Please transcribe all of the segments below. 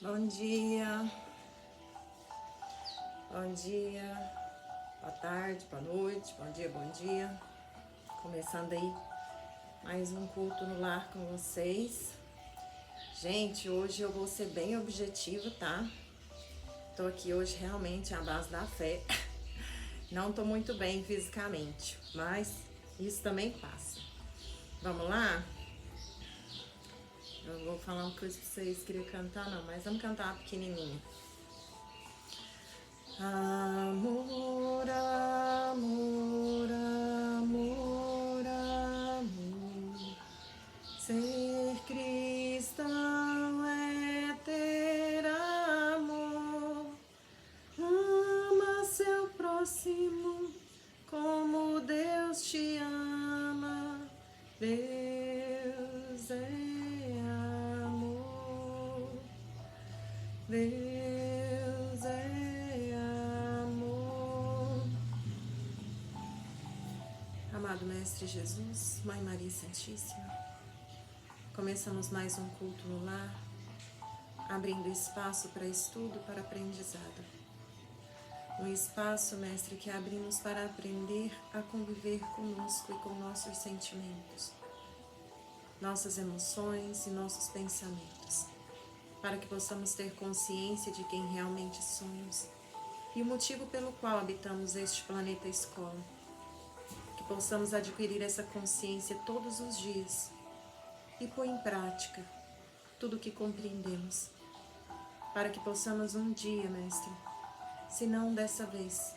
Bom dia, boa tarde, boa noite, bom dia. Começando aí mais um culto no lar com vocês. Gente, hoje eu vou ser bem objetiva, tá? Tô aqui hoje realmente à base da fé. Não tô muito bem fisicamente, mas isso também passa. Vamos lá? Eu vou falar uma coisa pra vocês, queria cantar não, mas vamos cantar uma pequenininha. Amor, amor, amor, amor. Ser cristão é ter amor. Ama seu próximo como Deus te ama. Deus é amor. Deus é amor. Amado Mestre Jesus, Mãe Maria Santíssima, começamos mais um culto no lar, abrindo espaço para estudo, para aprendizado. Um espaço, Mestre, que abrimos para aprender a conviver conosco e com nossos sentimentos, nossas emoções e nossos pensamentos, para que possamos ter consciência de quem realmente somos e o motivo pelo qual habitamos este planeta escola. Que possamos adquirir essa consciência todos os dias e pôr em prática tudo o que compreendemos, para que possamos um dia, Mestre, se não dessa vez,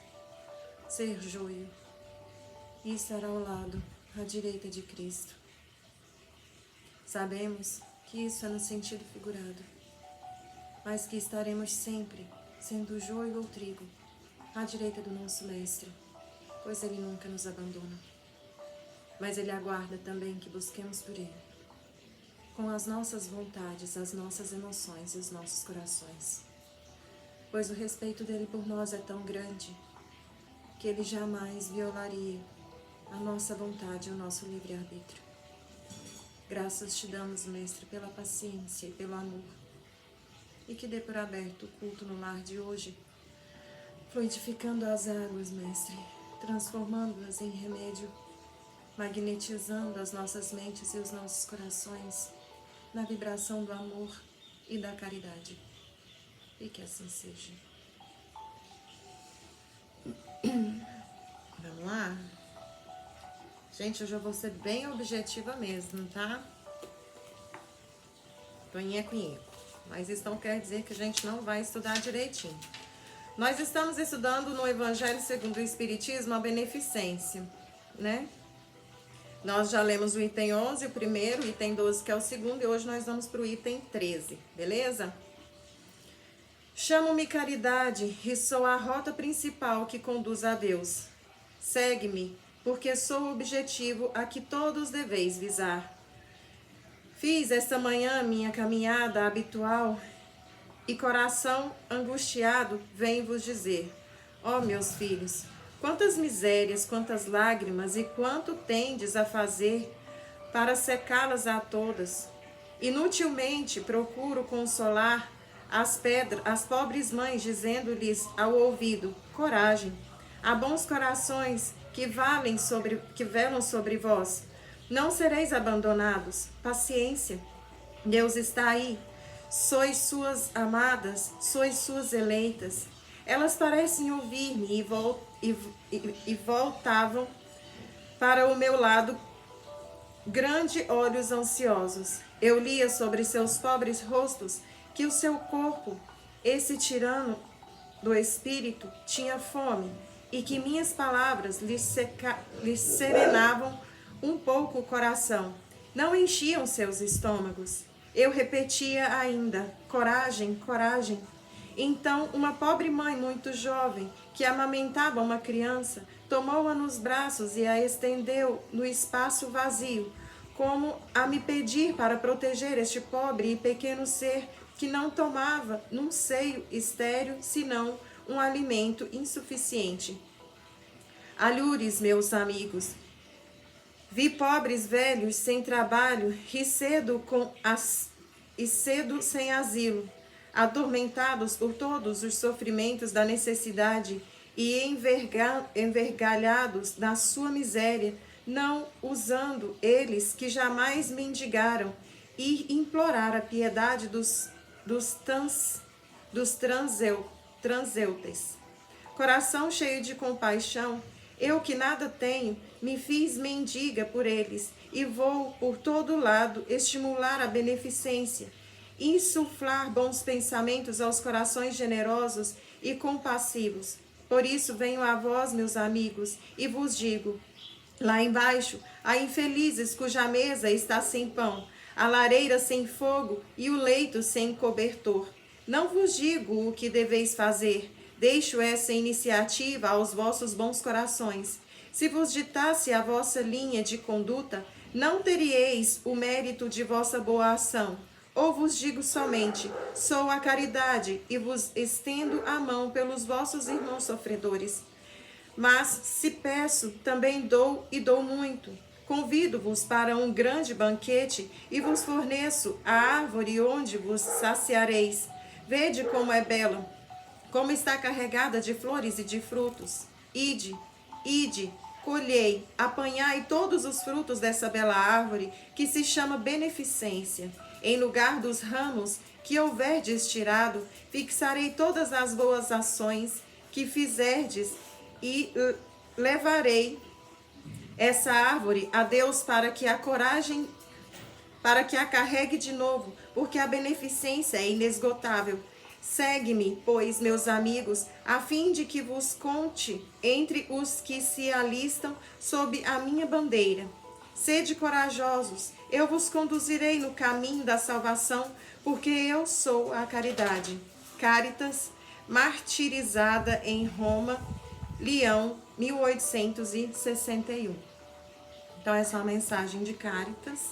ser joio e estar ao lado, à direita de Cristo. Sabemos que isso é no sentido figurado, mas que estaremos sempre sendo joio ou trigo à direita do nosso Mestre, pois Ele nunca nos abandona. Mas Ele aguarda também que busquemos por Ele, com as nossas vontades, as nossas emoções e os nossos corações. Pois o respeito dele por nós é tão grande que Ele jamais violaria a nossa vontade e o nosso livre-arbítrio. Graças te damos, Mestre, pela paciência e pelo amor, e que dê por aberto o culto no lar de hoje, fluidificando as águas, Mestre, transformando-as em remédio, magnetizando as nossas mentes e os nossos corações na vibração do amor e da caridade. E que assim seja. Vamos lá? Gente, hoje eu vou ser bem objetiva mesmo, tá? Tô nheco-nheco. Mas isso não quer dizer que a gente não vai estudar direitinho. Nós estamos estudando no Evangelho segundo o Espiritismo a beneficência, né? Nós já lemos o item 11, o primeiro, o item 12, que é o segundo, e hoje nós vamos para o item 13, beleza? Chamo-me caridade e sou a rota principal que conduz a Deus. Segue-me, porque sou o objetivo a que todos deveis visar. Fiz esta manhã minha caminhada habitual e coração angustiado vem vos dizer: ó meus filhos, quantas misérias, quantas lágrimas e quanto tendes a fazer para secá-las a todas. Inutilmente procuro consolar as pobres mães, dizendo-lhes ao ouvido: coragem, há bons corações que velam sobre vós. Não sereis abandonados. Paciência. Deus está aí. Sois suas amadas, sois suas eleitas. Elas parecem ouvir-me e voltavam para o meu lado grande olhos ansiosos. Eu lia sobre seus pobres rostos que o seu corpo, esse tirano do espírito, tinha fome e que minhas palavras lhes serenavam um pouco o coração. Não enchiam seus estômagos. Eu repetia ainda: coragem, coragem. Então, uma pobre mãe muito jovem, que amamentava uma criança, tomou-a nos braços e a estendeu no espaço vazio, como a me pedir para proteger este pobre e pequeno ser que não tomava num seio estéril senão um alimento insuficiente. Alhures, meus amigos, vi pobres velhos sem trabalho e cedo sem asilo. atormentados por todos os sofrimentos da necessidade e envergalhados na sua miséria, não usando eles que jamais mendigaram e implorar a piedade dos transeuntes. Coração cheio de compaixão, eu que nada tenho, me fiz mendiga por eles e vou por todo lado estimular a beneficência, insuflar bons pensamentos aos corações generosos e compassivos. Por isso venho a vós, meus amigos, e vos digo: lá embaixo há infelizes cuja mesa está sem pão, a lareira sem fogo e o leito sem cobertor. Não vos digo o que deveis fazer, deixo essa iniciativa aos vossos bons corações. Se vos ditasse a vossa linha de conduta, não teríeis o mérito de vossa boa ação. Ou vos digo somente, sou a caridade, e vos estendo a mão pelos vossos irmãos sofredores. Mas, se peço, também dou e dou muito. Convido-vos para um grande banquete e vos forneço a árvore onde vos saciareis. Vede como é bela, como está carregada de flores e de frutos. Ide, colhei, apanhai todos os frutos dessa bela árvore, que se chama beneficência. Em lugar dos ramos que houverdes tirado, fixarei todas as boas ações que fizerdes e levarei essa árvore a Deus para que a carregue de novo, porque a beneficência é inesgotável. Segue-me, pois, meus amigos, a fim de que vos conte entre os que se alistam sob a minha bandeira. Sede corajosos, eu vos conduzirei no caminho da salvação, porque eu sou a caridade. Caritas, martirizada em Roma, Leão, 1861. Então, essa é uma mensagem de Caritas.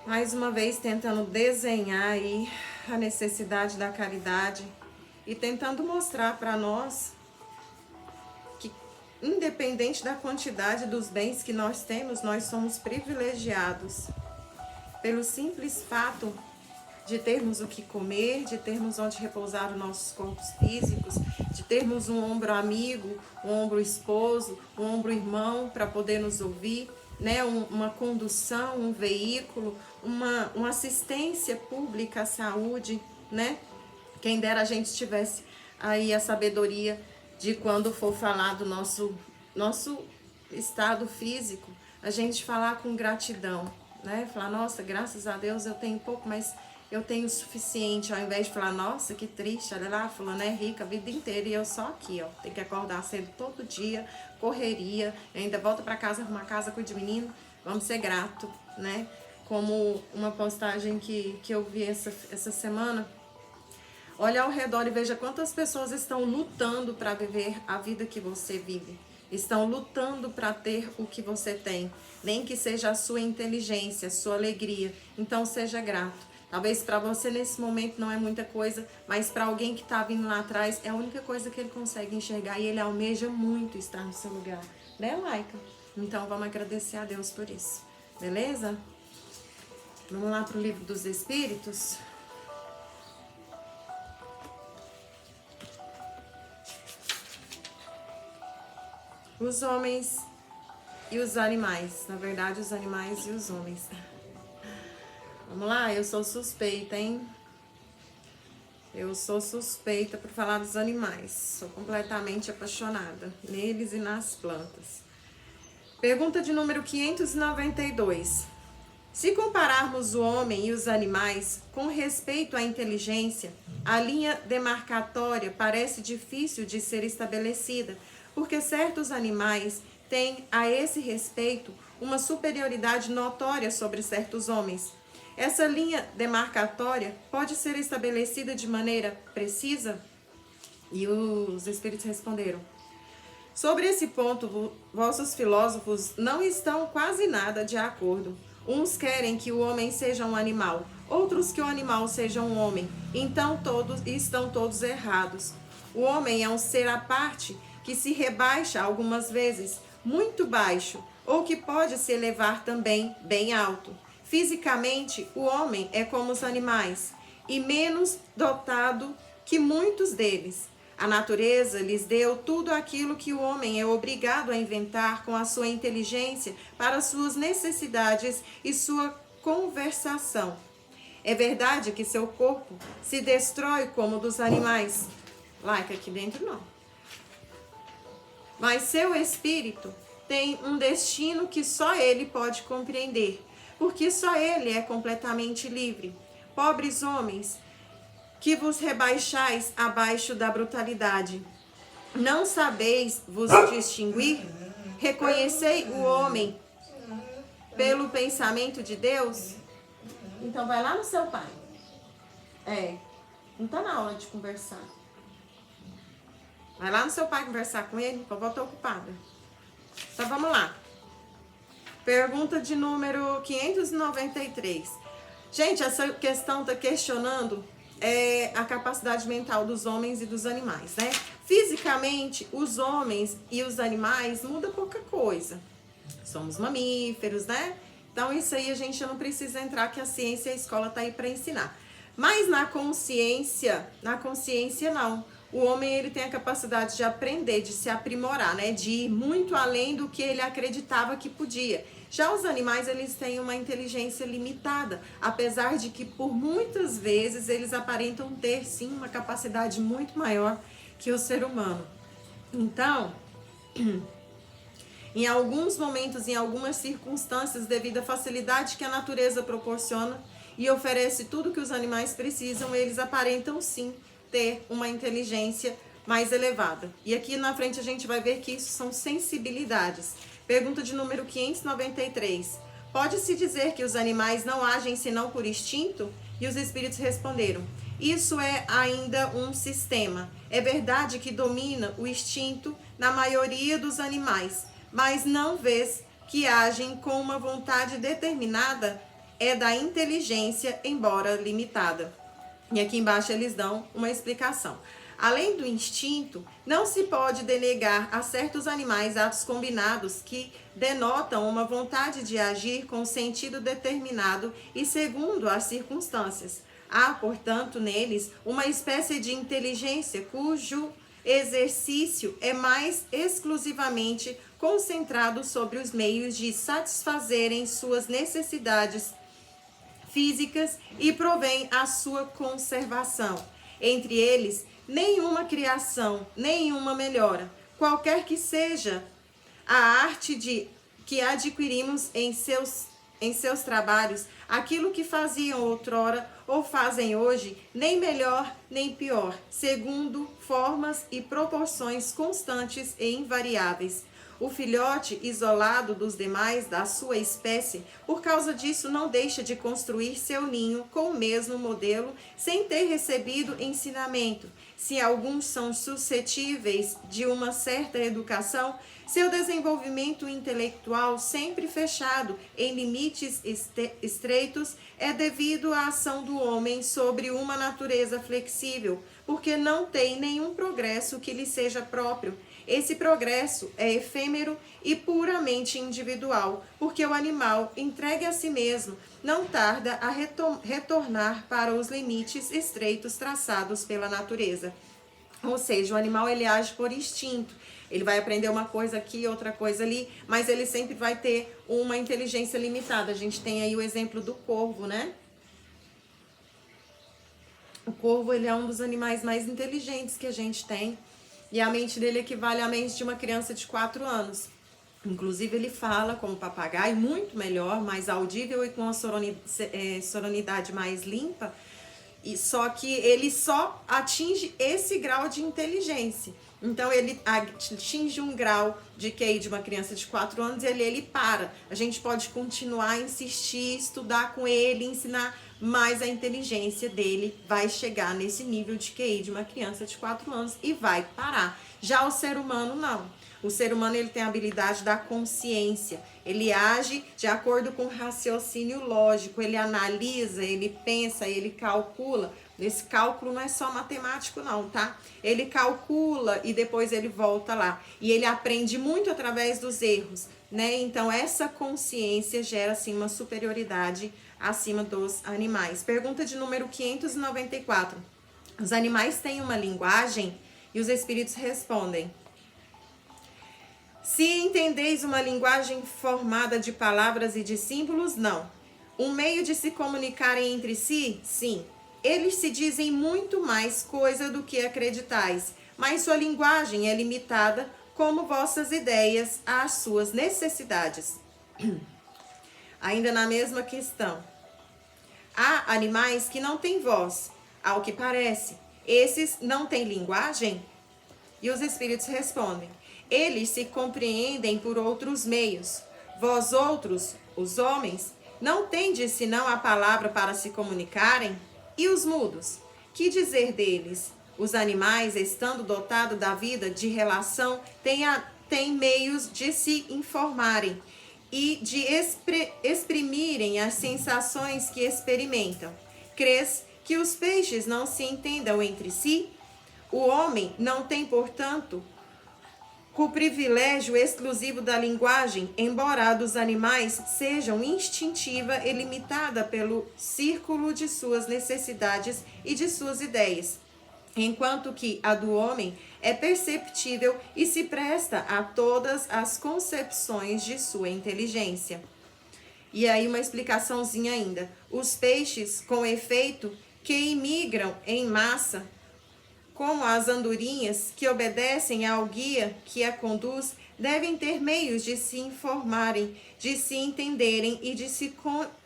Mais uma vez, tentando desenhar aí a necessidade da caridade e tentando mostrar para nós que, independente da quantidade dos bens que nós temos, nós somos privilegiados pelo simples fato de termos o que comer, de termos onde repousar os nossos corpos físicos, de termos um ombro amigo, um ombro esposo, um ombro irmão para poder nos ouvir, né? Uma condução, um veículo, uma assistência pública à saúde, né? Quem dera a gente tivesse aí a sabedoria de quando for falar do nosso estado físico, a gente falar com gratidão, né? Falar, nossa, graças a Deus eu tenho pouco, mas eu tenho o suficiente, ao invés de falar, nossa, que triste, olha lá, fulano é rica a vida inteira e eu só aqui, ó, tem que acordar cedo todo dia, correria, ainda volta para casa, arrumar a casa, cuida de menino, vamos ser grato, né? Como uma postagem que eu vi essa semana, olha ao redor e veja quantas pessoas estão lutando para viver a vida que você vive. Estão lutando para ter o que você tem, nem que seja a sua inteligência, a sua alegria. Então seja grato. Talvez para você nesse momento não é muita coisa, mas para alguém que está vindo lá atrás é a única coisa que ele consegue enxergar e ele almeja muito estar no seu lugar. Né, Laika? Então vamos agradecer a Deus por isso. Beleza? Vamos lá para o Livro dos Espíritos. Os homens e os animais. Na verdade, os animais e os homens. Vamos lá, eu sou suspeita, hein? Eu sou suspeita por falar dos animais. Sou completamente apaixonada neles e nas plantas. Pergunta de número 592. Se compararmos o homem e os animais com respeito à inteligência, a linha demarcatória parece difícil de ser estabelecida, porque certos animais têm, a esse respeito, uma superioridade notória sobre certos homens. Essa linha demarcatória pode ser estabelecida de maneira precisa? E os espíritos responderam: sobre esse ponto, vossos filósofos não estão quase nada de acordo. Uns querem que o homem seja um animal, outros que o animal seja um homem. Então estão todos errados. O homem é um ser à parte que se rebaixa algumas vezes muito baixo, ou que pode se elevar também bem alto. Fisicamente, o homem é como os animais. e menos dotado que muitos deles. A natureza lhes deu tudo aquilo que o homem é obrigado a inventar com a sua inteligência para suas necessidades e sua conversação. É verdade que seu corpo se destrói como o dos animais. Like aqui dentro não. Mas seu espírito tem um destino que só ele pode compreender, porque só ele é completamente livre. Pobres homens, que vos rebaixais abaixo da brutalidade, não sabeis vos distinguir? Reconhecei o homem pelo pensamento de Deus? Então vai lá no seu pai. Não tá na hora de conversar. Vai lá no seu pai conversar com ele, eu vou estar ocupada. Então vamos lá. Pergunta de número 593. Gente, essa questão tá questionando a capacidade mental dos homens e dos animais, né? Fisicamente, os homens e os animais mudam pouca coisa. Somos mamíferos, né? Então isso aí a gente não precisa entrar, que a ciência e a escola tá aí para ensinar. Mas na consciência não. O homem, ele tem a capacidade de aprender, de se aprimorar, né? De ir muito além do que ele acreditava que podia. Já os animais, eles têm uma inteligência limitada, apesar de que por muitas vezes eles aparentam ter sim uma capacidade muito maior que o ser humano. Então, em alguns momentos, em algumas circunstâncias, devido à facilidade que a natureza proporciona e oferece tudo que os animais precisam, eles aparentam sim ter uma inteligência mais elevada. E aqui na frente a gente vai ver que isso são sensibilidades. Pergunta de número 593. Pode-se dizer que os animais não agem senão por instinto? E os espíritos responderam: isso é ainda um sistema. É verdade que domina o instinto na maioria dos animais, mas não vês que agem com uma vontade determinada? É da inteligência, embora limitada. E aqui embaixo eles dão uma explicação. Além do instinto, não se pode denegar a certos animais atos combinados que denotam uma vontade de agir com sentido determinado e segundo as circunstâncias. Há, portanto, neles uma espécie de inteligência cujo exercício é mais exclusivamente concentrado sobre os meios de satisfazerem suas necessidades físicas e provém a sua conservação. Entre eles, nenhuma criação, nenhuma melhora, qualquer que seja a arte que adquirimos em seus trabalhos, aquilo que faziam outrora ou fazem hoje, nem melhor nem pior, segundo formas e proporções constantes e invariáveis. O filhote, isolado dos demais da sua espécie, por causa disso não deixa de construir seu ninho com o mesmo modelo, sem ter recebido ensinamento. Se alguns são suscetíveis de uma certa educação, seu desenvolvimento intelectual, sempre fechado em limites estreitos, é devido à ação do homem sobre uma natureza flexível, porque não tem nenhum progresso que lhe seja próprio. Esse progresso é efêmero e puramente individual, porque o animal, entregue a si mesmo, não tarda a retornar para os limites estreitos traçados pela natureza. Ou seja, o animal, ele age por instinto. Ele vai aprender uma coisa aqui, outra coisa ali, mas ele sempre vai ter uma inteligência limitada. A gente tem aí o exemplo do corvo, né? O corvo, ele é um dos animais mais inteligentes que a gente tem. E a mente dele equivale à mente de uma criança de 4 anos. Inclusive, ele fala como papagaio, muito melhor, mais audível e com uma sonoridade mais limpa. E só que ele só atinge esse grau de inteligência. Então, ele atinge um grau de QI de uma criança de 4 anos e ele para. A gente pode continuar a insistir, estudar com ele, ensinar, mas a inteligência dele vai chegar nesse nível de QI de uma criança de 4 anos e vai parar. Já o ser humano, não. O ser humano, ele tem a habilidade da consciência. Ele age de acordo com o raciocínio lógico. Ele analisa, ele pensa, ele calcula. Esse cálculo não é só matemático não, tá? Ele calcula e depois ele volta lá. E ele aprende muito através dos erros, né? Então, essa consciência gera, assim, uma superioridade acima dos animais. Pergunta de número 594. Os animais têm uma linguagem? E os espíritos respondem: se entendeis uma linguagem formada de palavras e de símbolos, não. Um meio de se comunicarem entre si, sim. Eles se dizem muito mais coisa do que acreditais, mas sua linguagem é limitada, como vossas ideias às suas necessidades. Ainda na mesma questão. Há animais que não têm voz, ao que parece. Esses não têm linguagem? E os espíritos respondem: eles se compreendem por outros meios. Vós outros, os homens, não tendes senão a palavra para se comunicarem? E os mudos? Que dizer deles? Os animais, estando dotados da vida de relação, têm meios de se informarem e de exprimirem as sensações que experimentam. Crês que os peixes não se entendam entre si? O homem não tem, portanto, o privilégio exclusivo da linguagem, embora a dos animais sejam instintiva e limitada pelo círculo de suas necessidades e de suas ideias, enquanto que a do homem é perceptível e se presta a todas as concepções de sua inteligência. E aí uma explicaçãozinha ainda. Os peixes, com efeito, que imigram em massa, como as andorinhas, que obedecem ao guia que a conduz, devem ter meios de se informarem, de se entenderem e de se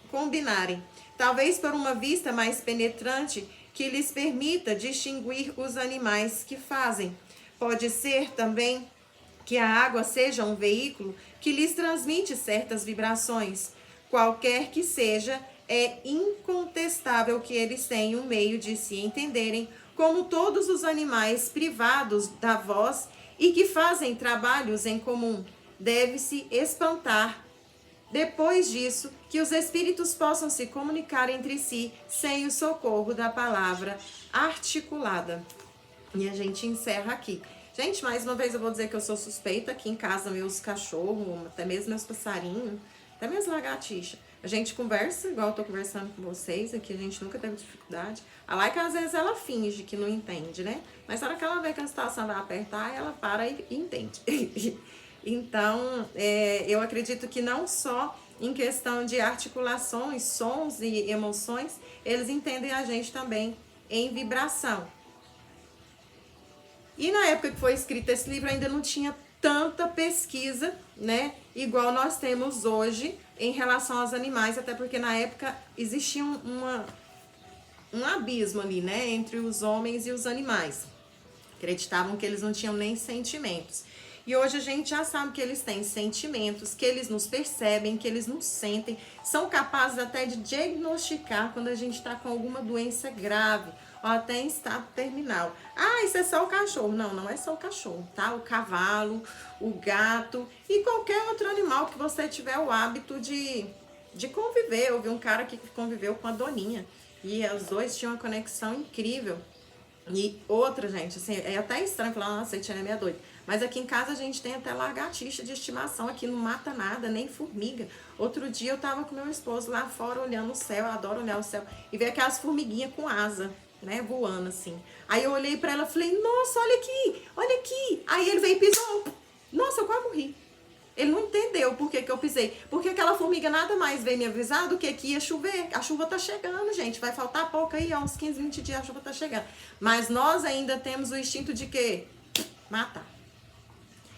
combinarem. Talvez por uma vista mais penetrante que lhes permita distinguir os animais que fazem. Pode ser também que a água seja um veículo que lhes transmite certas vibrações. Qualquer que seja, é incontestável que eles têm um meio de se entenderem, como todos os animais privados da voz e que fazem trabalhos em comum. Deve-se espantar, depois disso, que os espíritos possam se comunicar entre si sem o socorro da palavra articulada. E a gente encerra aqui. Gente, mais uma vez eu vou dizer que eu sou suspeita. Aqui em casa, meus cachorros, até mesmo meus passarinhos, até mesmo lagartixa, a gente conversa, igual eu tô conversando com vocês aqui, a gente nunca teve dificuldade. A Laika, às vezes, ela finge que não entende, né? Mas na hora que ela vê que a situação vai apertar, ela para e entende. Então, eu acredito que não só em questão de articulações, sons e emoções, eles entendem a gente também em vibração. E na época que foi escrito esse livro, ainda não tinha tanta pesquisa, né? Igual nós temos hoje em relação aos animais, até porque na época existia um abismo ali, né? Entre os homens e os animais. Acreditavam que eles não tinham nem sentimentos. E hoje a gente já sabe que eles têm sentimentos, que eles nos percebem, que eles nos sentem, são capazes até de diagnosticar quando a gente está com alguma doença grave, ou até em estado terminal. Ah, isso é só o cachorro. Não, não é só o cachorro, tá? O cavalo, o gato e qualquer outro animal que você tiver o hábito de conviver. Eu vi um cara que conviveu com a doninha e os dois tinham uma conexão incrível. E outra, gente, assim, é até estranho falar, nossa, a Tiana é meia doida. Mas aqui em casa a gente tem até lagartixa de estimação, aqui não mata nada, nem formiga. Outro dia eu tava com meu esposo lá fora olhando o céu, eu adoro olhar o céu, e ver aquelas formiguinhas com asa, né, voando assim. Aí eu olhei pra ela e falei, nossa, olha aqui, olha aqui. Aí ele veio e pisou. Nossa, eu quase morri. Ele não entendeu por que eu pisei. Porque aquela formiga nada mais veio me avisar do que ia chover. A chuva tá chegando, gente. Vai faltar pouco aí, ó, uns 15, 20 dias a chuva tá chegando. Mas nós ainda temos o instinto de quê? Matar.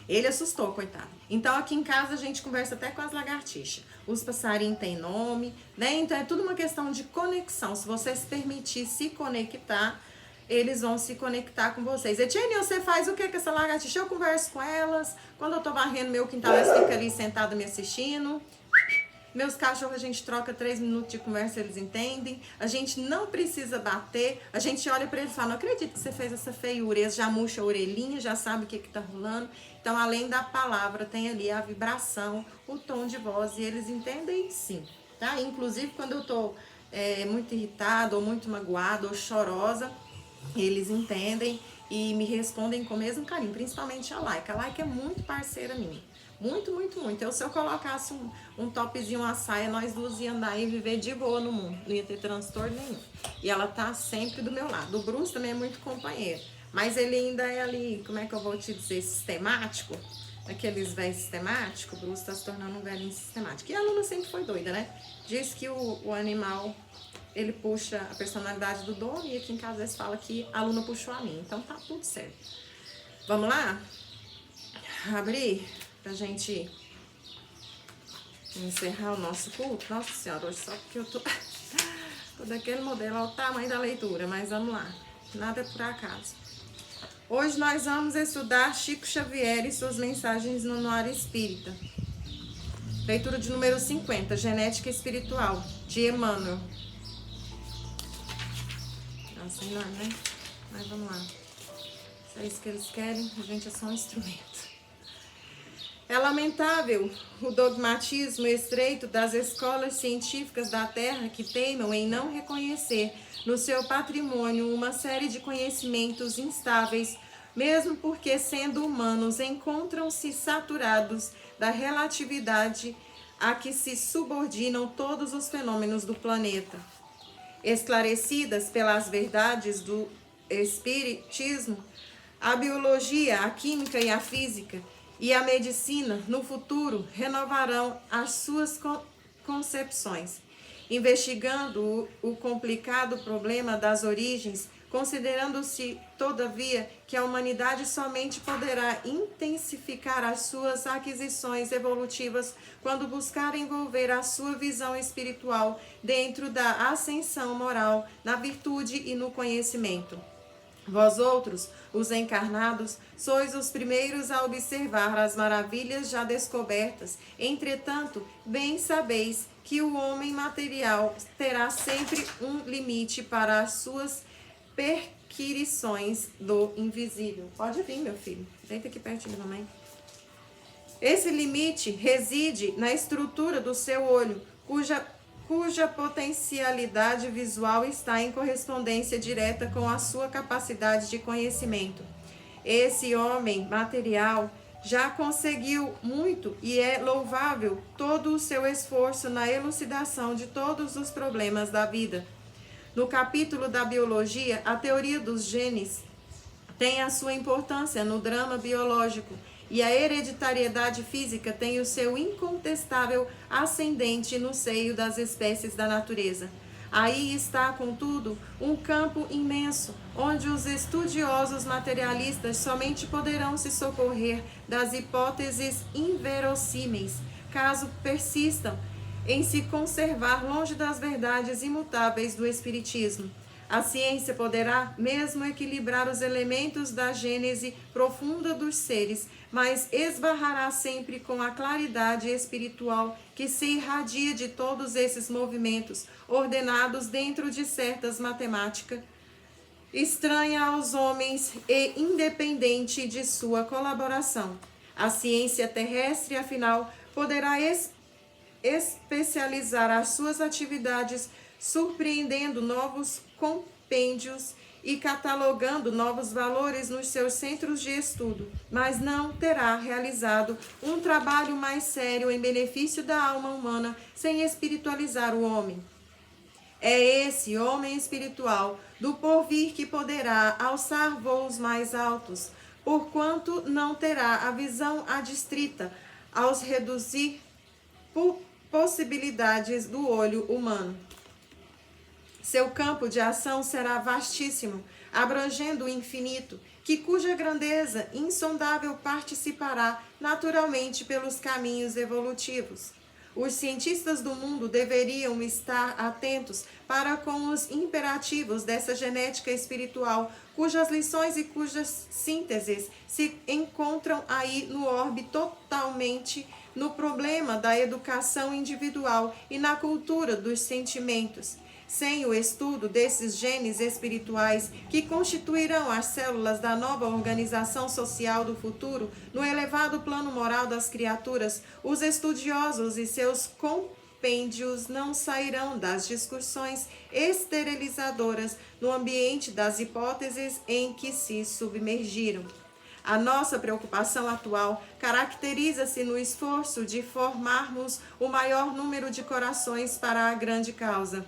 Ele assustou, coitado. Então aqui em casa a gente conversa até com as lagartixas. Os passarinhos têm nome, né? Então é tudo uma questão de conexão. Se você se permitir se conectar, eles vão se conectar com vocês. Etienne, você faz o que com essa lagartixa? Eu converso com elas. Quando eu tô varrendo meu quintal, elas ficam ali sentadas me assistindo. Meus cachorros, a gente troca 3 minutos de conversa, eles entendem. A gente não precisa bater. A gente olha pra eles e fala, não acredito que você fez essa feiura. Eles já murcham a orelhinha, já sabe o que tá rolando. Então, além da palavra, tem ali a vibração, o tom de voz. E eles entendem sim, tá? Inclusive, quando eu tô muito irritada, ou muito magoada, ou chorosa, eles entendem e me respondem com o mesmo carinho. Principalmente a Laika. A Laika é muito parceira minha. Muito, muito, muito. Se eu colocasse um topzinho, uma saia, nós duas ia andar e viver de boa no mundo. Não ia ter transtorno nenhum. E ela tá sempre do meu lado. O Bruce também é muito companheiro. Mas ele ainda é ali, como é que eu vou te dizer, sistemático. Aqueles velhos sistemáticos. O Bruce tá se tornando um velhinho sistemático. E a Luna sempre foi doida, né? Diz que o animal, ele puxa a personalidade do dono. E aqui em casa eles falam que a Luna puxou a minha. Então tá tudo certo. Vamos lá? Abrir pra gente encerrar o nosso culto. Nossa Senhora, hoje só porque eu tô daquele modelo ao tamanho da leitura, mas vamos lá. Nada é por acaso. Hoje nós vamos estudar Chico Xavier e suas mensagens no Anuário Espírita. Leitura de número 50, Genética Espiritual, de Emmanuel. Nossa, enorme, né? Mas vamos lá. Se é isso que eles querem, a gente é só um instrumento. É lamentável o dogmatismo estreito das escolas científicas da Terra que teimam em não reconhecer no seu patrimônio uma série de conhecimentos instáveis, mesmo porque, sendo humanos, encontram-se saturados da relatividade a que se subordinam todos os fenômenos do planeta. Esclarecidas pelas verdades do espiritismo, a biologia, a química e a física e a medicina, no futuro, renovarão as suas concepções, investigando o complicado problema das origens, considerando-se, todavia, que a humanidade somente poderá intensificar as suas aquisições evolutivas quando buscar envolver a sua visão espiritual dentro da ascensão moral, na virtude e no conhecimento. Vós outros, os encarnados, sois os primeiros a observar as maravilhas já descobertas. Entretanto, bem sabeis que o homem material terá sempre um limite para as suas perquirições do invisível. Pode vir, meu filho. Deita aqui pertinho da mamãe. Esse limite reside na estrutura do seu olho, cuja potencialidade visual está em correspondência direta com a sua capacidade de conhecimento. Esse homem material já conseguiu muito e é louvável todo o seu esforço na elucidação de todos os problemas da vida. No capítulo da biologia, a teoria dos genes tem a sua importância no drama biológico, e a hereditariedade física tem o seu incontestável ascendente no seio das espécies da natureza. Aí está, contudo, um campo imenso, onde os estudiosos materialistas somente poderão se socorrer das hipóteses inverossímeis, caso persistam em se conservar longe das verdades imutáveis do Espiritismo. A ciência poderá mesmo equilibrar os elementos da gênese profunda dos seres, mas esbarrará sempre com a claridade espiritual que se irradia de todos esses movimentos, ordenados dentro de certas matemáticas, estranha aos homens e independente de sua colaboração. A ciência terrestre, afinal, poderá especializar as suas atividades, surpreendendo novos compêndios e catalogando novos valores nos seus centros de estudo, mas não terá realizado um trabalho mais sério em benefício da alma humana sem espiritualizar o homem. É esse homem espiritual do porvir que poderá alçar voos mais altos, porquanto não terá a visão adstrita aos reduzir possibilidades do olho humano. Seu campo de ação será vastíssimo, abrangendo o infinito, cuja grandeza insondável participará naturalmente pelos caminhos evolutivos. Os cientistas do mundo deveriam estar atentos para com os imperativos dessa genética espiritual, cujas lições e cujas sínteses se encontram aí no orbe totalmente no problema da educação individual e na cultura dos sentimentos. Sem o estudo desses genes espirituais que constituirão as células da nova organização social do futuro, no elevado plano moral das criaturas, os estudiosos e seus compêndios não sairão das discussões esterilizadoras no ambiente das hipóteses em que se submergiram. A nossa preocupação atual caracteriza-se no esforço de formarmos o maior número de corações para a grande causa.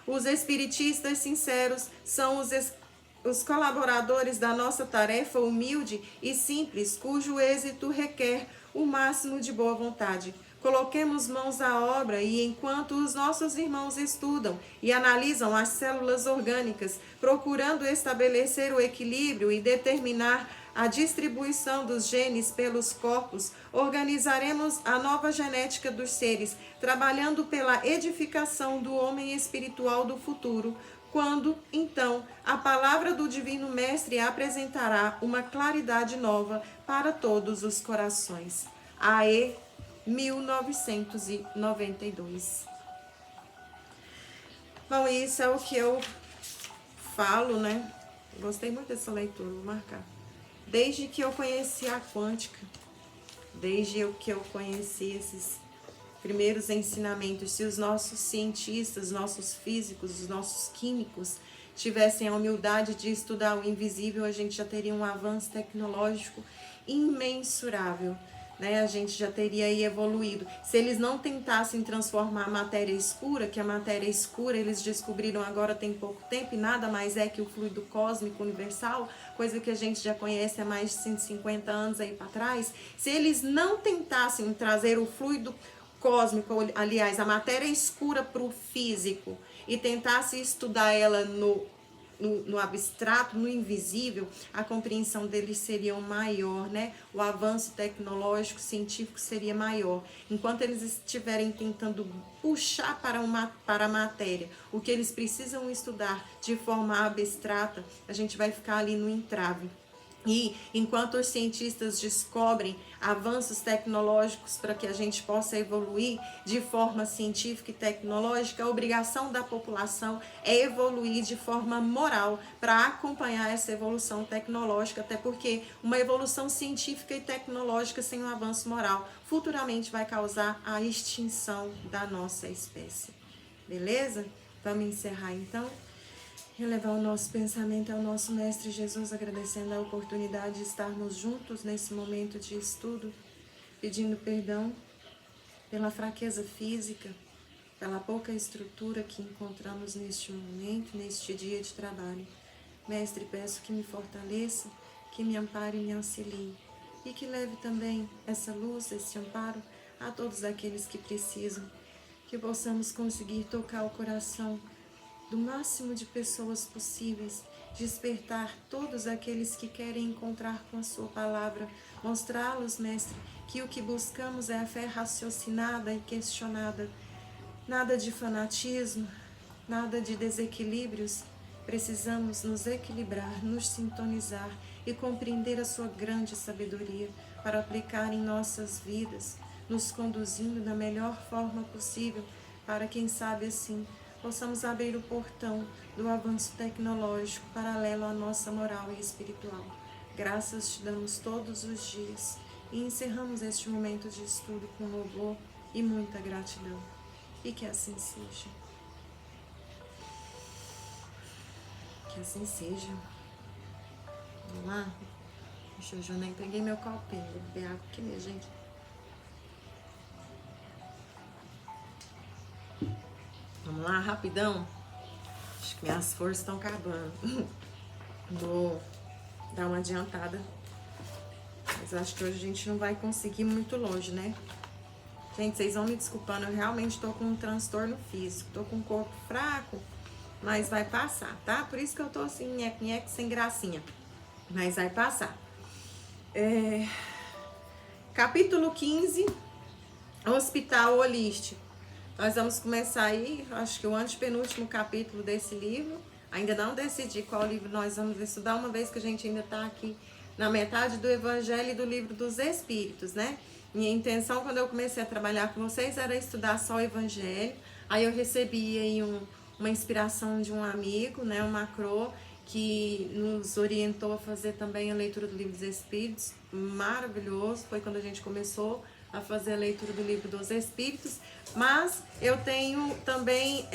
Os espiritistas sinceros são os colaboradores da nossa tarefa humilde e simples, cujo êxito requer o máximo de boa vontade. Coloquemos mãos à obra e, enquanto os nossos irmãos estudam e analisam as células orgânicas, procurando estabelecer o equilíbrio e determinar a distribuição dos genes pelos corpos, organizaremos a nova genética dos seres, trabalhando pela edificação do homem espiritual do futuro, quando, então, a palavra do Divino Mestre apresentará uma claridade nova para todos os corações. AE 1992. Bom, isso é o que eu falo, né? Gostei muito dessa leitura, vou marcar. Desde que eu conheci a quântica, desde que eu conheci esses primeiros ensinamentos, se os nossos cientistas, os nossos físicos, os nossos químicos tivessem a humildade de estudar o invisível, a gente já teria um avanço tecnológico imensurável. A gente já teria aí evoluído. Se eles não tentassem transformar a matéria escura, que a matéria escura eles descobriram agora tem pouco tempo, e nada mais é que o fluido cósmico universal, coisa que a gente já conhece há mais de 150 anos aí para trás. Se eles não tentassem trazer o fluido cósmico, aliás, a matéria escura para o físico, e tentassem estudar ela no abstrato, no invisível, a compreensão deles seria maior, né? O avanço tecnológico, científico seria maior. Enquanto eles estiverem tentando puxar para a matéria o que eles precisam estudar de forma abstrata, a gente vai ficar ali no entrave. E enquanto os cientistas descobrem avanços tecnológicos para que a gente possa evoluir de forma científica e tecnológica, a obrigação da população é evoluir de forma moral para acompanhar essa evolução tecnológica, até porque uma evolução científica e tecnológica sem um avanço moral futuramente vai causar a extinção da nossa espécie. Beleza? Vamos encerrar então? Elevar o nosso pensamento ao nosso Mestre Jesus, agradecendo a oportunidade de estarmos juntos nesse momento de estudo, pedindo perdão pela fraqueza física, pela pouca estrutura que encontramos neste momento, neste dia de trabalho. Mestre, peço que me fortaleça, que me ampare e me auxilie, e que leve também essa luz, esse amparo a todos aqueles que precisam, que possamos conseguir tocar o coração do máximo de pessoas possíveis, despertar todos aqueles que querem encontrar com a sua palavra, mostrá-los, Mestre, que o que buscamos é a fé raciocinada e questionada, nada de fanatismo, nada de desequilíbrios. Precisamos nos equilibrar, nos sintonizar e compreender a sua grande sabedoria para aplicar em nossas vidas, nos conduzindo da melhor forma possível, para quem sabe assim possamos abrir o portão do avanço tecnológico paralelo à nossa moral e espiritual. Graças te damos todos os dias e encerramos este momento de estudo com louvor e muita gratidão. E que assim seja. Que assim seja. Vamos lá? Deixa eu nem peguei meu copinho, vou beber água aqui mesmo, gente. Vamos lá, rapidão. Acho que minhas forças estão acabando. Vou dar uma adiantada. Mas acho que hoje a gente não vai conseguir ir muito longe, né? Gente, vocês vão me desculpando. Eu realmente tô com um transtorno físico. Tô com o corpo fraco, mas vai passar, tá? Por isso que eu tô assim, nheque, sem gracinha. Mas vai passar. Capítulo 15. Hospital Holístico. Nós vamos começar aí, acho que o antepenúltimo capítulo desse livro. Ainda não decidi qual livro nós vamos estudar, uma vez que a gente ainda está aqui na metade do Evangelho e do Livro dos Espíritos, né? Minha intenção, quando eu comecei a trabalhar com vocês, era estudar só o Evangelho. Aí eu recebi aí uma inspiração de um amigo, né, o Macro, que nos orientou a fazer também a leitura do Livro dos Espíritos. Maravilhoso, foi quando a gente começou a fazer a leitura do Livro dos Espíritos, mas eu tenho também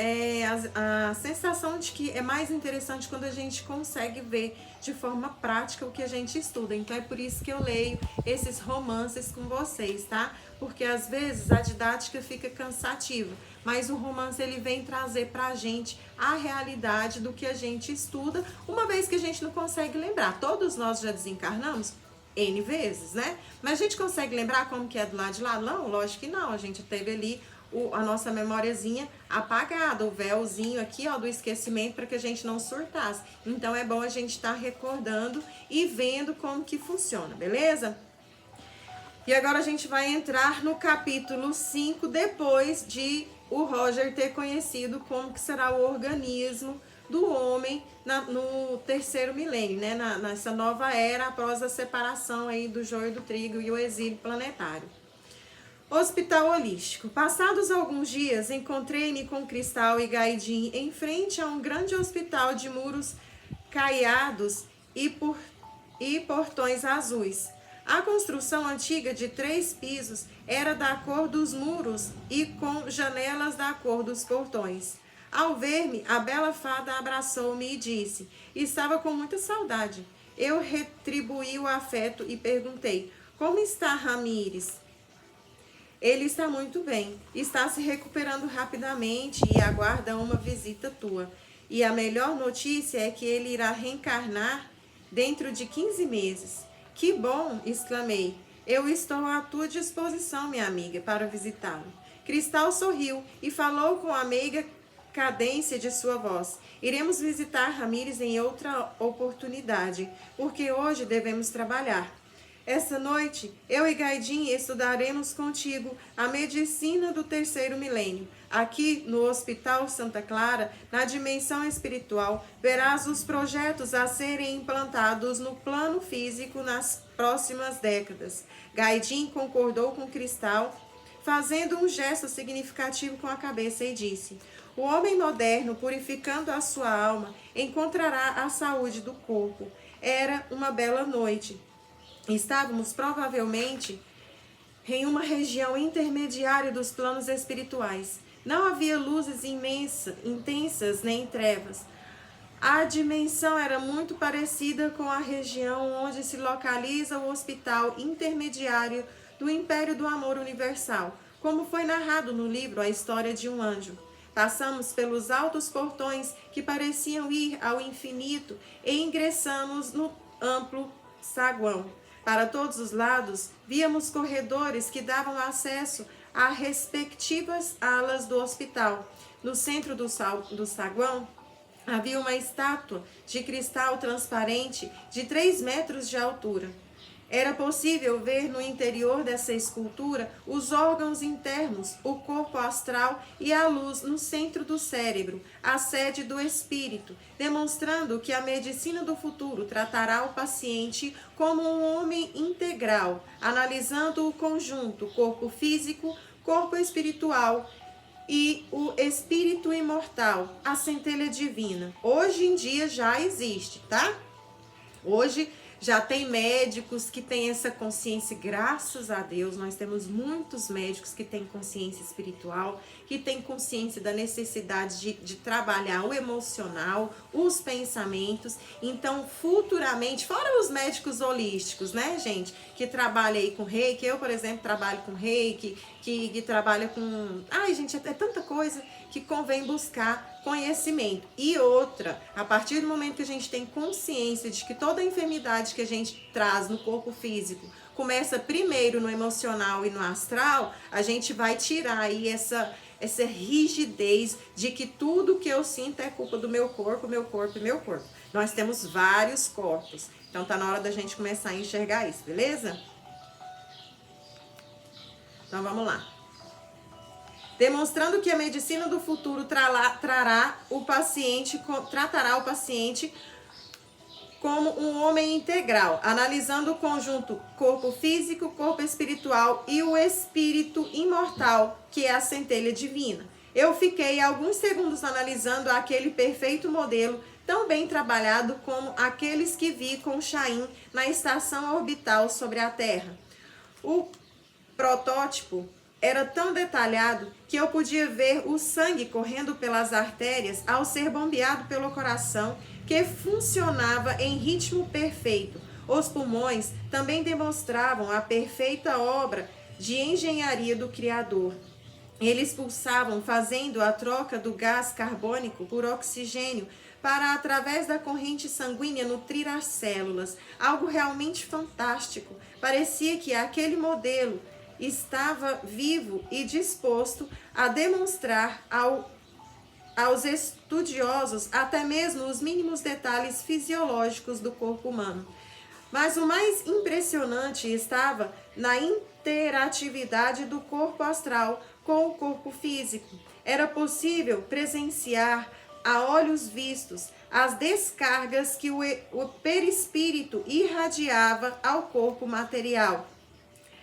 a sensação de que é mais interessante quando a gente consegue ver de forma prática o que a gente estuda. Então é por isso que eu leio esses romances com vocês, tá? Porque às vezes a didática fica cansativa, mas o romance ele vem trazer pra gente a realidade do que a gente estuda, uma vez que a gente não consegue lembrar. Todos nós já desencarnamos N vezes, né? Mas a gente consegue lembrar como que é do lado de lá? Não, lógico que não. A gente teve ali a nossa memóriazinha apagada, o véuzinho aqui, ó, do esquecimento, para que a gente não surtasse. Então é bom a gente estar recordando e vendo como que funciona, beleza? E agora a gente vai entrar no capítulo 5, depois de o Roger ter conhecido como que será o organismo do homem no terceiro milênio, né? Nessa nova era, após a separação aí do joio do trigo e o exílio planetário. Hospital holístico. Passados alguns dias, encontrei-me com Cristal e Gaidin em frente a um grande hospital de muros caiados e portões azuis. A construção antiga de 3 pisos era da cor dos muros e com janelas da cor dos portões. Ao ver-me, a bela fada abraçou-me e disse: estava com muita saudade. Eu retribuí o afeto e perguntei: como está Ramírez? Ele está muito bem, está se recuperando rapidamente e aguarda uma visita tua. E a melhor notícia é que ele irá reencarnar dentro de 15 meses. Que bom! Exclamei. Eu estou à tua disposição, minha amiga, para visitá-lo. Cristal sorriu e falou com a meiga cadência de sua voz. Iremos visitar Ramírez em outra oportunidade, porque hoje devemos trabalhar. Esta noite, eu e Gaidin estudaremos contigo a medicina do terceiro milênio. Aqui, no Hospital Santa Clara, na dimensão espiritual, verás os projetos a serem implantados no plano físico nas próximas décadas. Gaidin concordou com Cristal, fazendo um gesto significativo com a cabeça e disse: o homem moderno, purificando a sua alma, encontrará a saúde do corpo. Era uma bela noite. Estávamos provavelmente em uma região intermediária dos planos espirituais. Não havia luzes intensas nem trevas. A dimensão era muito parecida com a região onde se localiza o hospital intermediário do Império do Amor Universal, como foi narrado no livro A História de um Anjo. Passamos pelos altos portões que pareciam ir ao infinito e ingressamos no amplo saguão. Para todos os lados, víamos corredores que davam acesso a respectivas alas do hospital. No centro do saguão, havia uma estátua de cristal transparente de 3 metros de altura. Era possível ver no interior dessa escultura os órgãos internos, o corpo astral e a luz no centro do cérebro, a sede do espírito, demonstrando que a medicina do futuro tratará o paciente como um homem integral, analisando o conjunto corpo físico, corpo espiritual e o espírito imortal, a centelha divina. Hoje em dia já existe, tá? Hoje já tem médicos que têm essa consciência, graças a Deus, nós temos muitos médicos que têm consciência espiritual, que têm consciência da necessidade de trabalhar o emocional, os pensamentos. Então, futuramente, fora os médicos holísticos, né, gente, que trabalham aí com reiki, eu, por exemplo, trabalho com reiki, que trabalha com... Ai, gente, é tanta coisa que convém buscar conhecimento. E outra, a partir do momento que a gente tem consciência de que toda a enfermidade que a gente traz no corpo físico começa primeiro no emocional e no astral, a gente vai tirar aí essa rigidez de que tudo que eu sinto é culpa do meu corpo, meu corpo e meu corpo. Nós temos vários corpos. Então tá na hora da gente começar a enxergar isso, beleza? Então vamos lá. Demonstrando que a medicina do futuro tratará o paciente como um homem integral, analisando o conjunto corpo físico, corpo espiritual e o espírito imortal, que é a centelha divina. Eu fiquei alguns segundos analisando aquele perfeito modelo, tão bem trabalhado como aqueles que vi com Chaim na estação orbital sobre a Terra. protótipo era tão detalhado que eu podia ver o sangue correndo pelas artérias ao ser bombeado pelo coração, que funcionava em ritmo perfeito. Os pulmões também demonstravam a perfeita obra de engenharia do Criador. Eles pulsavam, fazendo a troca do gás carbônico por oxigênio para, através da corrente sanguínea, nutrir as células. Algo realmente fantástico. Parecia que aquele modelo estava vivo e disposto a demonstrar aos estudiosos até mesmo os mínimos detalhes fisiológicos do corpo humano. Mas o mais impressionante estava na interatividade do corpo astral com o corpo físico. Era possível presenciar a olhos vistos as descargas que o perispírito irradiava ao corpo material.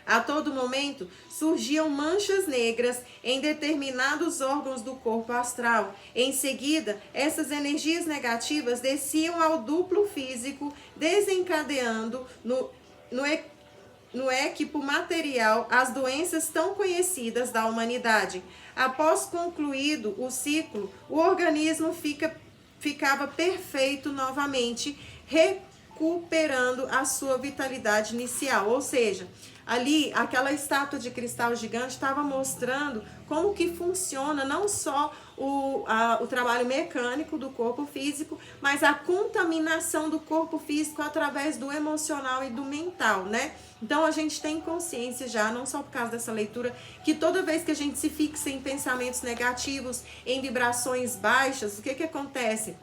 A todo momento surgiam manchas negras em determinados órgãos do corpo astral. Em seguida, essas energias negativas desciam ao duplo físico, desencadeando no equipo material as doenças tão conhecidas da humanidade. Após concluído o ciclo, o organismo ficava perfeito novamente, recuperando a sua vitalidade inicial. Ou seja, ali, aquela estátua de cristal gigante estava mostrando como que funciona não só o trabalho mecânico do corpo físico, mas a contaminação do corpo físico através do emocional e do mental, né? Então, a gente tem consciência já, não só por causa dessa leitura, que toda vez que a gente se fixa em pensamentos negativos, em vibrações baixas, o que acontece?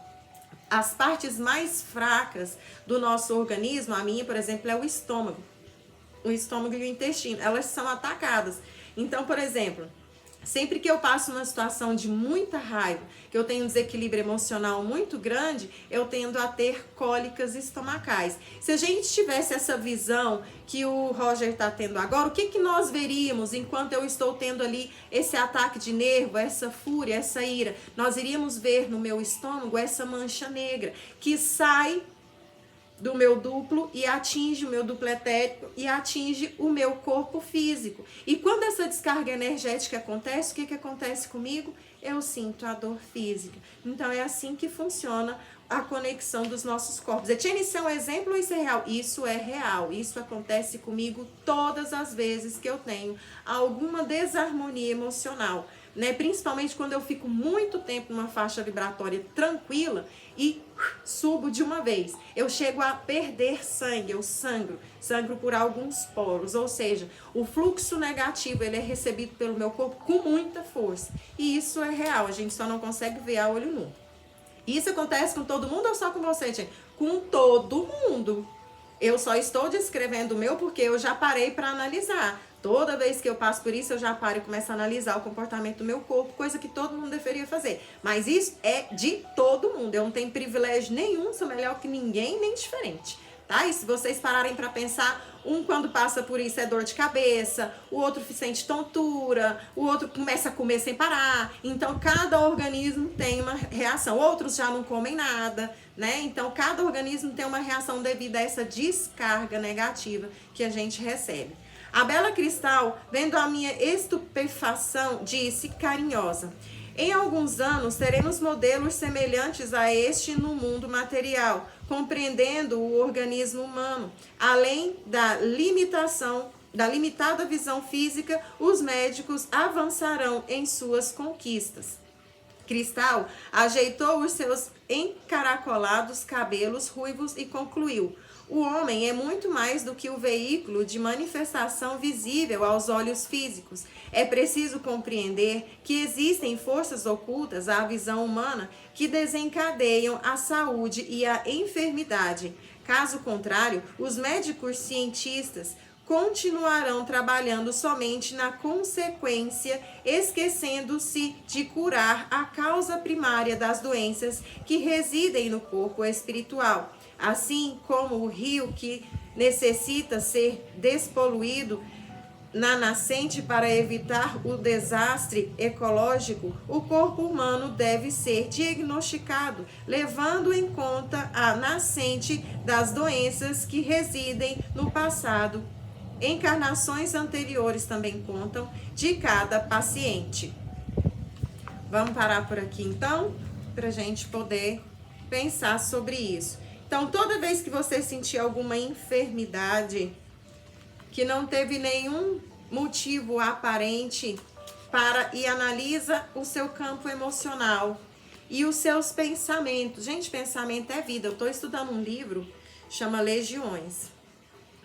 As partes mais fracas do nosso organismo, a minha, por exemplo, é o estômago e o intestino, elas são atacadas. Então, por exemplo, sempre que eu passo uma situação de muita raiva, que eu tenho um desequilíbrio emocional muito grande, eu tendo a ter cólicas estomacais. Se a gente tivesse essa visão que o Roger está tendo agora, o que nós veríamos enquanto eu estou tendo ali esse ataque de nervo, essa fúria, essa ira? Nós iríamos ver no meu estômago essa mancha negra que sai do meu duplo e atinge o meu duplo etérico e atinge o meu corpo físico. E quando essa descarga energética acontece, o que acontece comigo? Eu sinto a dor física. Então é assim que funciona a conexão dos nossos corpos. Etienne, isso é um exemplo ou isso é real? Isso é real. Isso acontece comigo todas as vezes que eu tenho alguma desarmonia emocional, né? Principalmente quando eu fico muito tempo numa faixa vibratória tranquila e subo de uma vez. Eu chego a perder sangue, eu sangro por alguns poros, ou seja, o fluxo negativo ele é recebido pelo meu corpo com muita força. E isso é real, a gente só não consegue ver a olho nu. Isso acontece com todo mundo ou só com você, gente? Com todo mundo. Eu só estou descrevendo o meu porque eu já parei para analisar. Toda vez que eu passo por isso, eu já paro e começo a analisar o comportamento do meu corpo, coisa que todo mundo deveria fazer. Mas isso é de todo mundo. Eu não tenho privilégio nenhum, sou melhor que ninguém, nem diferente. Tá? E se vocês pararem para pensar, um quando passa por isso é dor de cabeça, o outro sente tontura, o outro começa a comer sem parar. Então, cada organismo tem uma reação. Outros já não comem nada, né? Então, cada organismo tem uma reação devido a essa descarga negativa que a gente recebe. A Bela Cristal, vendo a minha estupefação, disse carinhosa: em alguns anos teremos modelos semelhantes a este no mundo material, compreendendo o organismo humano. Além da limitada visão física, os médicos avançarão em suas conquistas. Cristal ajeitou os seus encaracolados cabelos ruivos e concluiu: o homem é muito mais do que o veículo de manifestação visível aos olhos físicos. É preciso compreender que existem forças ocultas à visão humana que desencadeiam a saúde e a enfermidade. Caso contrário, os médicos cientistas continuarão trabalhando somente na consequência, esquecendo-se de curar a causa primária das doenças que residem no corpo espiritual. Assim como o rio que necessita ser despoluído na nascente para evitar o desastre ecológico, o corpo humano deve ser diagnosticado, levando em conta a nascente das doenças que residem no passado encarnações anteriores também contam de cada paciente. Vamos parar por aqui então, para a gente poder pensar sobre isso. Então, toda vez que você sentir alguma enfermidade que não teve nenhum motivo aparente, para e analisa o seu campo emocional e os seus pensamentos. Gente, pensamento é vida. Eu estou estudando um livro, chama Legiões,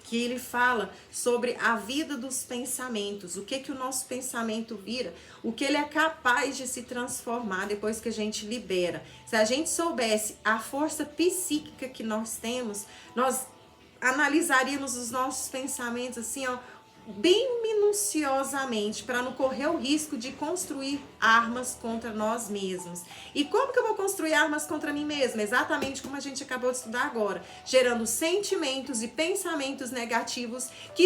que ele fala sobre a vida dos pensamentos, o que o nosso pensamento vira, o que ele é capaz de se transformar depois que a gente libera. Se a gente soubesse a força psíquica que nós temos, nós analisaríamos os nossos pensamentos assim, ó, bem minuciosamente, para não correr o risco de construir armas contra nós mesmos. E como que eu vou construir armas contra mim mesma? Exatamente como a gente acabou de estudar agora, gerando sentimentos e pensamentos negativos que